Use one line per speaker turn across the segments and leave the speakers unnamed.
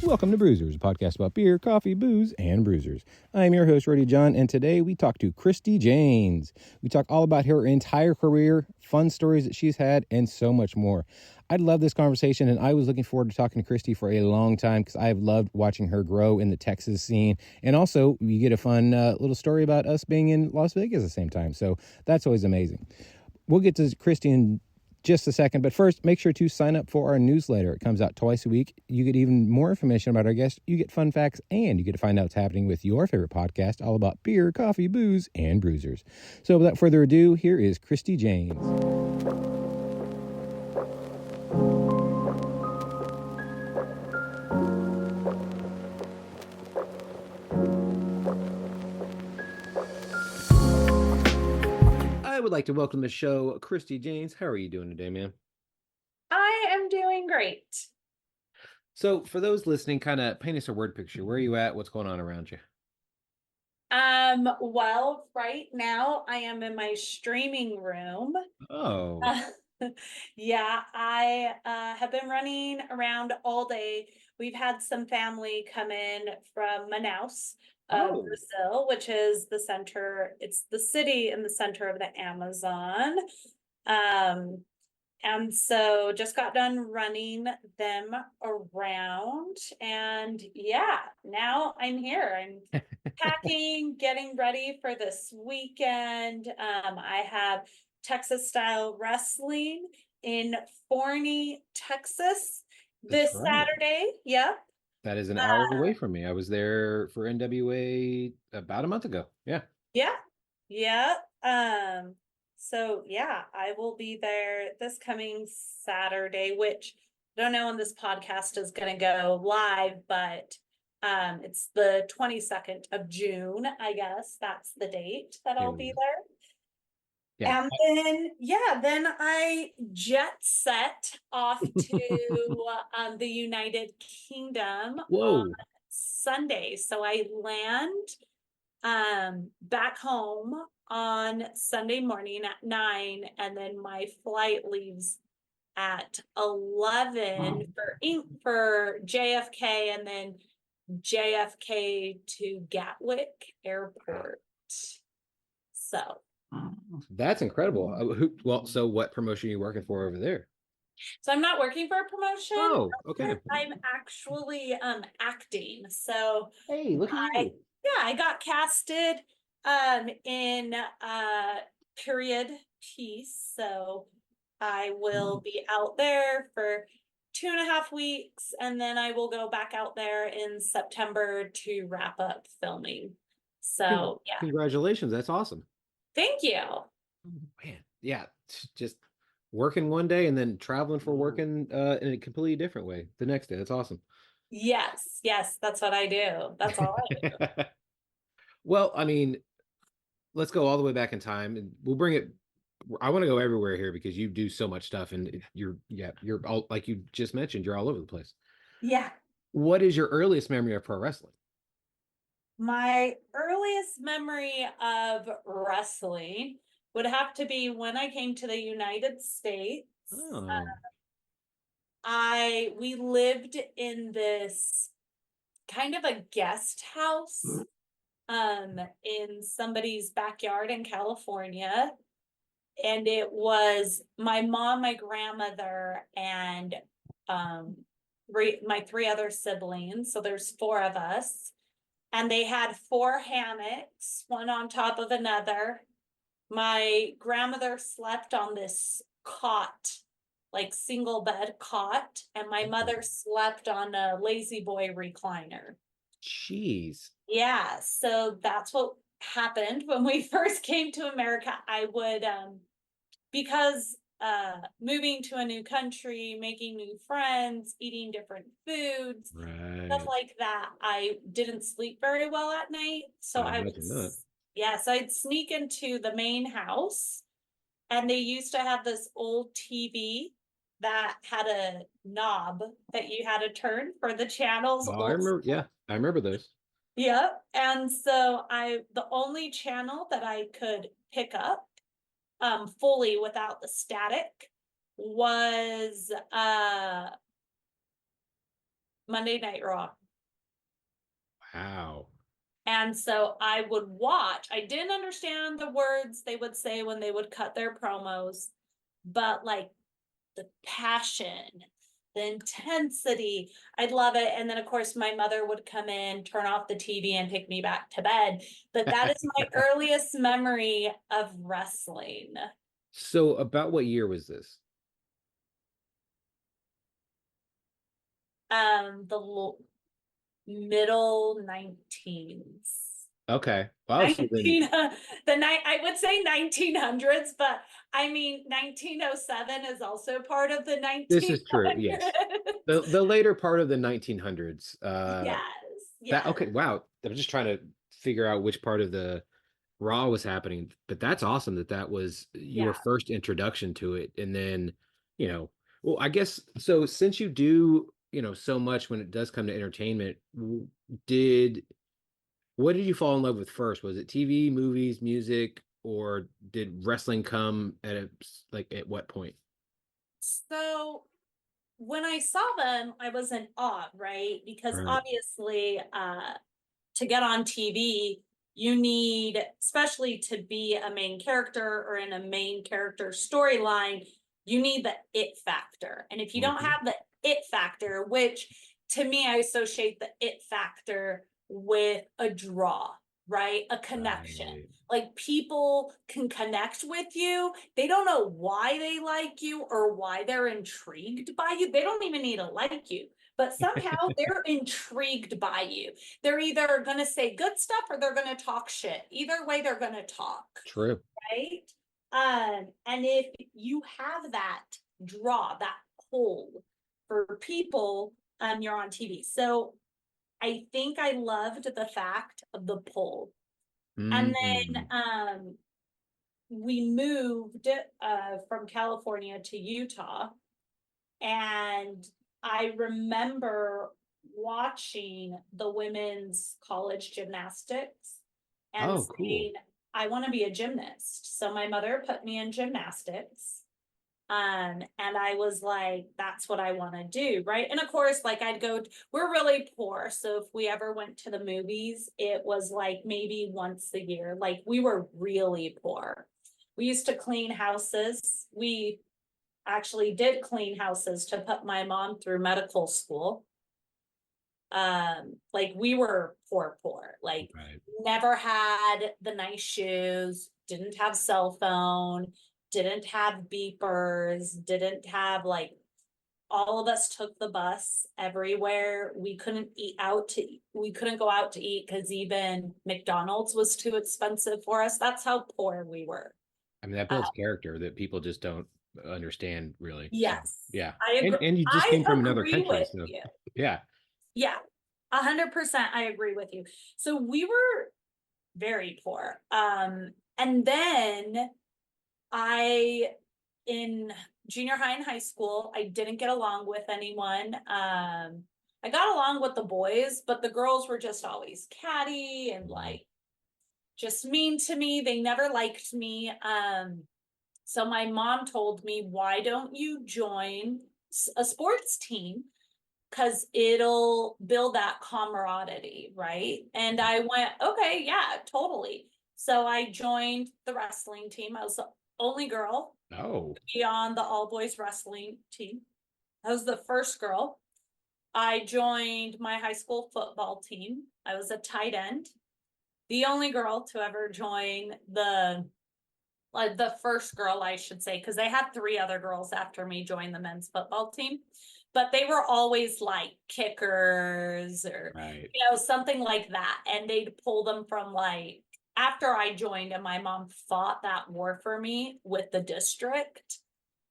Welcome to Brewsers, a podcast about beer, coffee, booze, and bruisers. I'm your host, Roddy John, and today we talk to Christi Jaynes. We talk all about her entire career, fun stories that she's had, and so much more. I love this conversation, and I was looking forward to talking to Christi for a long time because I've loved watching her grow in the Texas scene. And also, you get a fun little story about us being in Las Vegas at the same time. So that's always amazing. We'll get to Christi in just a second, but first, make sure to sign up for our newsletter. It comes out twice a week. You get even more information about our guests. You get fun facts, and you get to find out what's happening with your favorite podcast, all about beer, coffee, booze, and bruisers. So without further ado, here is Christi Jaynes. I would like to welcome to the show Christi Jaynes. How are you doing today, ma'am?
I am doing great.
So for those listening, kind of paint us a word picture. Where are you at? What's going on around you?
Well, right now I am in my streaming room.
Oh.
Yeah, I have been running around all day. We've had some family come in from Manaus, Brazil, which is the center. It's the city in the center of the Amazon. And so just got done running them around, and yeah, now I'm here. I'm packing, getting ready for this weekend. I have Texas style wrestling in Forney, Texas this Saturday. Yep.
That is an hour away from me. I was there for NWA about a month ago. Yeah.
Yeah. Yeah. So yeah, I will be there this coming Saturday, which I don't know when this podcast is going to go live, but it's the 22nd of June, I guess. That's the date that I'll be there. Yeah. And then I jet set off to the United Kingdom on Sunday. So I land back home on Sunday morning at 9, and then my flight leaves at 11 for JFK, and then JFK to Gatwick Airport. So
that's incredible. So what promotion are you working for over there?
So I'm not working for a promotion.
Oh, okay.
I'm actually acting. So
hey, look at you.
Yeah, I got casted in period piece. So I will be out there for 2.5 weeks, and then I will go back out there in September to wrap up filming. So yeah.
Congratulations. That's awesome.
Thank you.
Man, yeah, just working one day and then traveling for working in a completely different way the next day. That's awesome.
Yes, that's what I do. That's all I do.
Well, I mean, let's go all the way back in time, and we'll bring it. I want to go everywhere here because you do so much stuff, and you're all, like you just mentioned, you're all over the place.
Yeah.
What is your earliest memory of pro wrestling? My
earliest memory of wrestling would have to be when I came to the United States. We lived in this kind of a guest house in somebody's backyard in California. And it was my mom, my grandmother, and my 3 other siblings. So there's 4 of us. And they had 4 hammocks, one on top of another. My grandmother slept on this cot, like single bed cot, and my mother slept on a lazy boy recliner.
Jeez.
Yeah, so that's what happened when we first came to America. I would, because moving to a new country, making new friends, eating different foods, stuff like that, I didn't sleep very well at night. So I'd sneak into the main house, and they used to have this old TV that had a knob that you had to turn for the channels.
Oh, I remember those.
Yep. And so the only channel that I could pick up fully without the static was Monday Night Raw.
Wow.
And so I would watch. I didn't understand the words they would say when they would cut their promos, but like the passion, the intensity, I'd love it. And then, of course, my mother would come in, turn off the TV, and take me back to bed. But that is my earliest memory of wrestling.
So about what year was this?
The middle 19s.
Okay. Wow. So then
19 the night I would say 1900s, but I mean 1907 is also part of the
this is true.
1900s.
Yes. The later part of the 1900s.
Yes,
That
yes,
okay. Wow. I'm just trying to figure out which part of the Raw was happening, but that's awesome that that was your
yeah.
first introduction to it. And then, well, I guess so since you do, so much when it does come to entertainment, did what did you fall in love with first? Was it TV, movies, music, or did wrestling come at at what point?
So when I saw them, I was in awe, right? Because
Right.
obviously, to get on TV, you need, especially to be a main character or in a main character storyline, you need the it factor. And if you don't
Mhm.
have the it factor, which to me, I associate the it factor with a draw, right? A connection.
Right.
Like people can connect with you. They don't know why they like you or why they're intrigued by you. They don't even need to like you, but somehow they're intrigued by you. They're either going to say good stuff or they're going to talk shit. Either way, they're going to talk,
True.
right? And if you have that draw, that pull for people, you're on TV. So I think I loved the fact of the pull. And then
Mm.
we moved from California to Utah. And I remember watching the women's college gymnastics and
Oh, cool.
saying, I want to be a gymnast. So my mother put me in gymnastics. And I was like, that's what I want to do. Right. And of course, like we're really poor. So if we ever went to the movies, it was like maybe once a year. Like we were really poor. We used to clean houses. We actually did clean houses to put my mom through medical school. Like we were poor, like
Right.
never had the nice shoes, didn't have cell phone, didn't have beepers, didn't have like all of us took the bus everywhere. We couldn't we couldn't go out to eat because even McDonald's was too expensive for us. That's how poor we were.
I mean, that
Uh,
builds character that people just don't understand really. So,
yes,
yeah.
I agree.
And you just
I
came from another
agree
country,
with
so
you.
yeah.
Yeah, 100%. I agree with you. So we were very poor. And then I, in junior high and high school, I didn't get along with anyone. I got along with the boys, but the girls were just always catty and
Mhm.
like just mean to me. They never liked me. So my mom told me, why don't you join a sports team? Because it'll build that camaraderie, right? And I went, okay, yeah, totally. So I joined the wrestling team. I was the only girl
Oh,
to be on the all boys wrestling team. I was the first girl. I joined my high school football team. I was a tight end, the only girl to ever join the first girl, I should say, because they had three other girls after me join the men's football team, but they were always like kickers or,
right.
something like that. And they'd pull them from like after I joined and my mom fought that war for me with the district.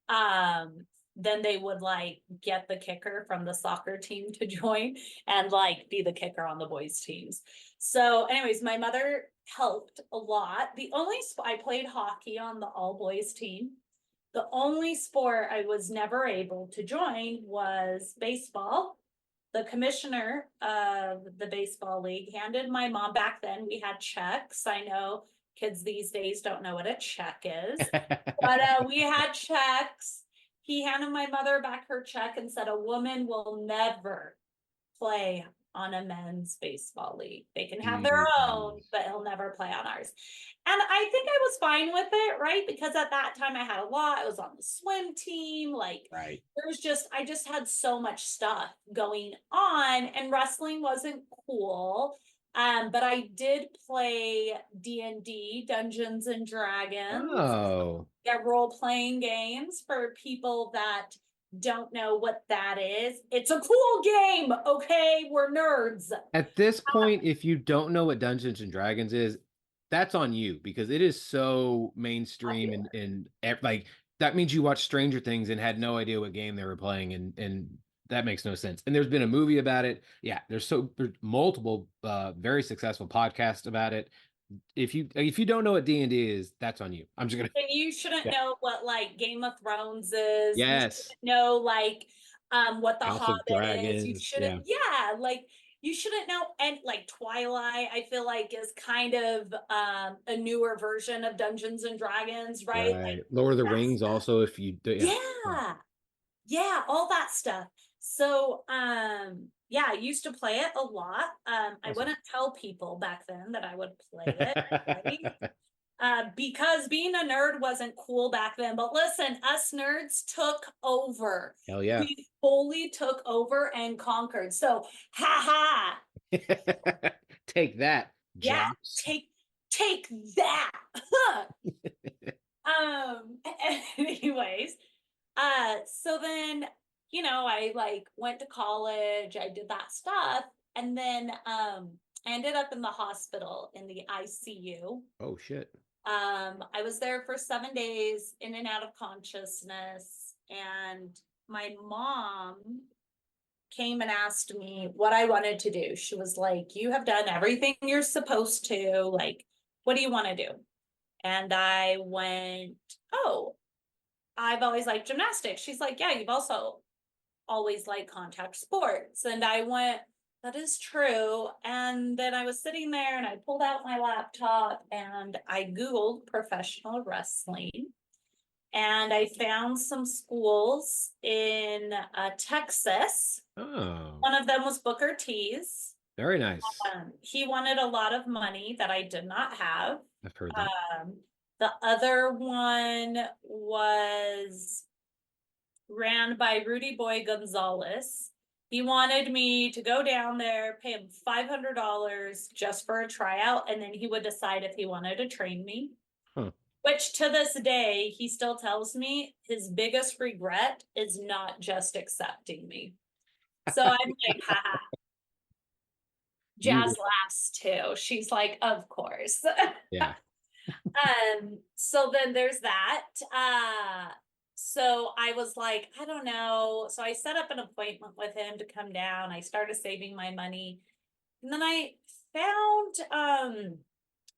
Um, then they would like get the kicker from the soccer team to join and like be the kicker on the boys' teams. So, anyways, my mother helped a lot. The only I played hockey on the all boys team. The only sport I was never able to join was baseball. The commissioner of the baseball league handed my mom back then. We had checks. I know kids these days don't know what a check is, but we had checks. He handed my mother back her check and said, a woman will never play on a men's baseball league. They can have their own, but he'll never play on ours. And I think I was fine with it, right? Because at that time I had a lot. I was on the swim team. Like,
Right.
I just had so much stuff going on, and wrestling wasn't cool. But I did play D&D, Dungeons and Dragons.
Oh.
Yeah, role-playing games for people that don't know what that is. It's a cool game, okay? We're nerds.
At this point, if you don't know what Dungeons and Dragons is, that's on you because it is so mainstream and like that means you watched Stranger Things and had no idea what game they were playing and that makes no sense. And there's been a movie about it. Yeah, there's multiple very successful podcasts about it. If you don't know what D&D is, that's on you. I'm just gonna.
And you shouldn't know what like Game of Thrones is. You
Yes.
shouldn't know like what the
House of
Hobbit is. You
Dragons.
shouldn't, yeah, like you shouldn't know. And like Twilight, I feel like is kind of a newer version of Dungeons and Dragons, right?
Right.
Like
Lord of the Rings also, if you do, yeah.
yeah, all that stuff. So yeah, I used to play it a lot. I wouldn't tell people back then that I would play it, right? Because being a nerd wasn't cool back then. But listen, us nerds took over.
Hell yeah.
We fully took over and conquered. So ha
Take that,
yeah,
jocks.
take that. Anyways, so then, I like went to college, I did that stuff, and then I ended up in the hospital in the ICU.
Oh shit.
I was there for 7 days, in and out of consciousness, and my mom came and asked me what I wanted to do. She was like, "You have done everything you're supposed to. Like, what do you want to do?" And I went, "Oh, I've always liked gymnastics." She's like, "Yeah, you've also always liked contact sports." And I went, "That is true." And then I was sitting there and I pulled out my laptop and I Googled professional wrestling. And I found some schools in Texas.
Oh,
One of them was Booker T's.
very nice.
He wanted a lot of money that I did not have.
I've heard that.
The other one was ran by Rudy Boy Gonzalez. He wanted me to go down there, pay him $500 just for a tryout, and then he would decide if he wanted to train me.
Huh.
Which to this day, he still tells me his biggest regret is not just accepting me. So I'm like, haha. Jazz laughs too. She's like, of course.
Yeah.
So then there's that. So I was like, I don't know. So I set up an appointment with him to come down. I started saving my money. And then I found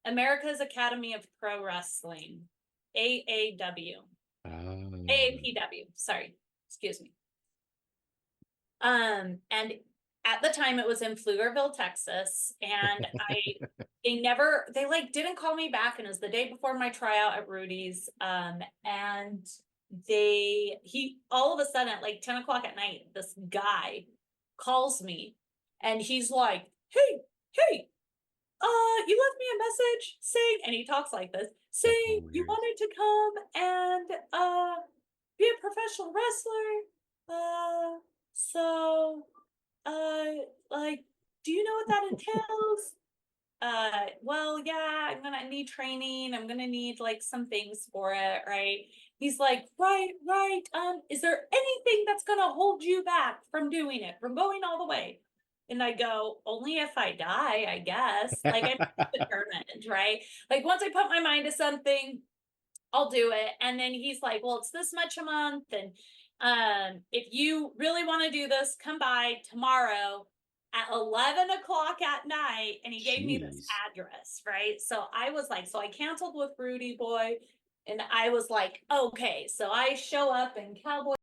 America's Academy of Pro Wrestling, AAW. AAPW, sorry, excuse me. And at the time it was in Pflugerville, Texas, and they like didn't call me back, and it was the day before my tryout at Rudy's. And he all of a sudden at like 10 o'clock at night, this guy calls me and he's like, hey, you left me a message saying, and he talks like this, saying you wanted to come and be a professional wrestler. So like, do you know what that entails? Well, yeah, I'm gonna need training. I'm gonna need like some things for it, right? He's like, right. Is there anything that's gonna hold you back from doing it, from going all the way? And I go, only if I die, I guess. Like I'm determined, right? Like once I put my mind to something, I'll do it. And then he's like, well, it's this much a month. And if you really want to do this, come by tomorrow at 11 o'clock at night. And he gave me this address, right? So I was like, so I canceled with Rudy Boy. And I was like, okay. So I show up in cowboy